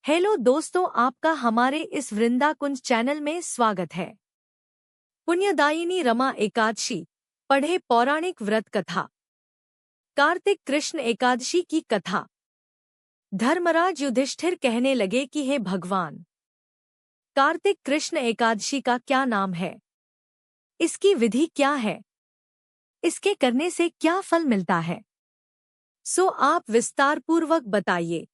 Hello दोस्तों, आपका हमारे इस वृंदाकुंज चैनल में स्वागत है। पुण्यदायिनी रमा एकादशी पढ़े पौराणिक व्रत कथा। कार्तिक कृष्ण एकादशी की कथा। धर्मराज युधिष्ठिर कहने लगे कि हे भगवान, कार्तिक कृष्ण एकादशी का क्या नाम है? इसकी विधि क्या है? इसके करने से क्या फल मिलता है? सो आप विस्तारपूर्वक बताइए।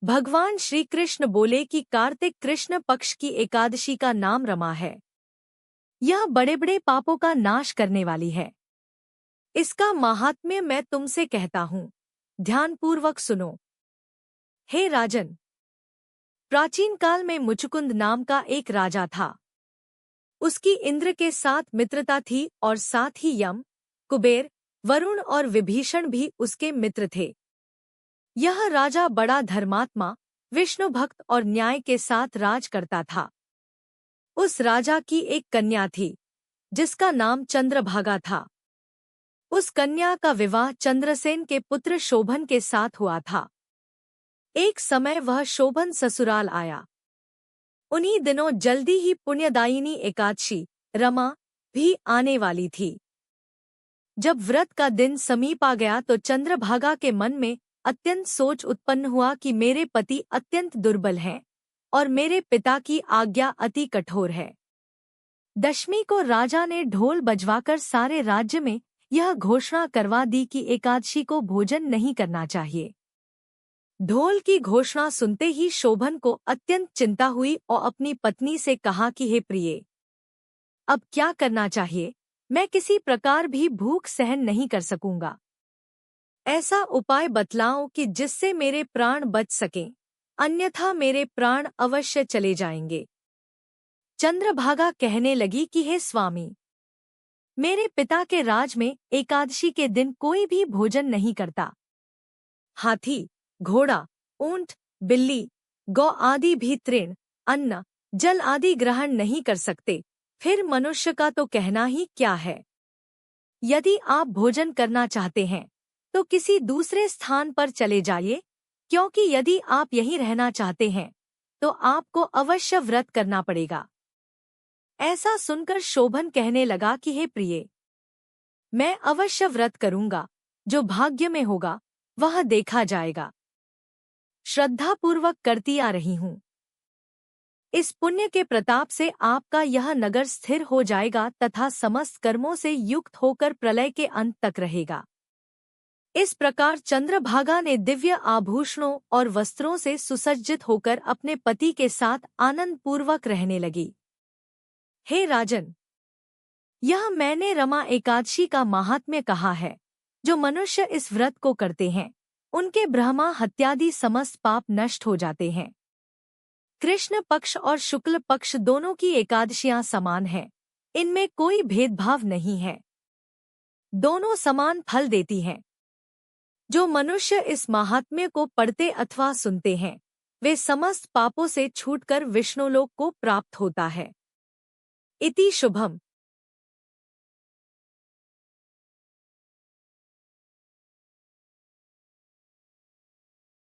भगवान श्री कृष्ण बोले कि कार्तिक कृष्ण पक्ष की एकादशी का नाम रमा है। यह बड़े बड़े पापों का नाश करने वाली है। इसका माहात्म्य मैं तुमसे कहता हूँ, ध्यानपूर्वक सुनो। हे राजन, प्राचीन काल में मुचुकुंद नाम का एक राजा था। उसकी इंद्र के साथ मित्रता थी और साथ ही यम, कुबेर, वरुण और विभीषण भी उसके मित्र थे। यह राजा बड़ा धर्मात्मा, विष्णु भक्त और न्याय के साथ राज करता था। उस राजा की एक कन्या थी जिसका नाम चंद्रभागा था। उस कन्या का विवाह चंद्रसेन के पुत्र शोभन के साथ हुआ था। एक समय वह शोभन ससुराल आया। उन्हीं दिनों जल्दी ही पुण्यदायिनी एकादशी रमा भी आने वाली थी। जब व्रत का दिन समीप आ गया तो चंद्रभागा के मन में अत्यंत सोच उत्पन्न हुआ कि मेरे पति अत्यंत दुर्बल हैं और मेरे पिता की आज्ञा अति कठोर है। दशमी को राजा ने ढोल बजवाकर सारे राज्य में यह घोषणा करवा दी कि एकादशी को भोजन नहीं करना चाहिए। ढोल की घोषणा सुनते ही शोभन को अत्यंत चिंता हुई और अपनी पत्नी से कहा कि हे प्रिये, अब क्या करना चाहिए? मैं किसी प्रकार भी भूख सहन नहीं कर सकूंगा। ऐसा उपाय बतलाओ कि जिससे मेरे प्राण बच सकें, अन्यथा मेरे प्राण अवश्य चले जाएंगे। चंद्रभागा कहने लगी कि हे स्वामी, मेरे पिता के राज में एकादशी के दिन कोई भी भोजन नहीं करता। हाथी, घोड़ा, ऊंट, बिल्ली, गौ आदि भी तृण, अन्न, जल आदि ग्रहण नहीं कर सकते। फिर मनुष्य का तो कहना ही क्या है। यदि आप भोजन करना चाहते हैं तो किसी दूसरे स्थान पर चले जाइए, क्योंकि यदि आप यहीं रहना चाहते हैं तो आपको अवश्य व्रत करना पड़ेगा। ऐसा सुनकर शोभन कहने लगा कि हे प्रिये, मैं अवश्य व्रत करूंगा। जो भाग्य में होगा वह देखा जाएगा। श्रद्धापूर्वक करती आ रही हूँ। इस पुण्य के प्रताप से आपका यह नगर स्थिर हो जाएगा तथा समस्त कर्मों से युक्त होकर प्रलय के अंत तक रहेगा। इस प्रकार चंद्रभागा ने दिव्य आभूषणों और वस्त्रों से सुसज्जित होकर अपने पति के साथ आनंद पूर्वक रहने लगी। हे राजन, यह मैंने रमा एकादशी का माहात्म्य कहा है। जो मनुष्य इस व्रत को करते हैं उनके ब्रह्मा हत्यादि समस्त पाप नष्ट हो जाते हैं। कृष्ण पक्ष और शुक्ल पक्ष दोनों की एकादशियां समान हैं। इनमें कोई भेदभाव नहीं है। दोनों समान फल देती हैं। जो मनुष्य इस माहात्म्य को पढ़ते अथवा सुनते हैं वे समस्त पापों से छूटकर विष्णुलोक को प्राप्त होता है। इति शुभम।